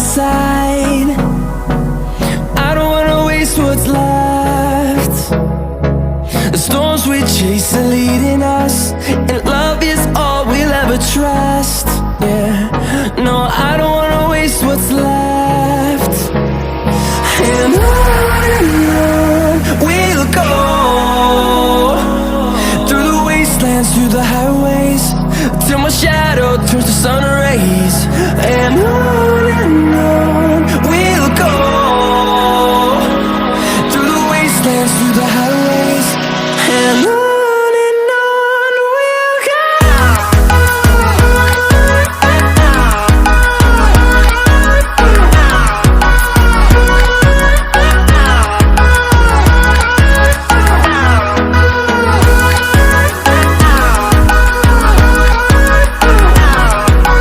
inside. I don't wanna waste what's left. The storms we chase are leading us, and love is all we'll ever trust. Yeah, no, I don't wanna waste what's left. And on we'll go, through the wastelands, through the highways, till my shadow turns to sun rays. And on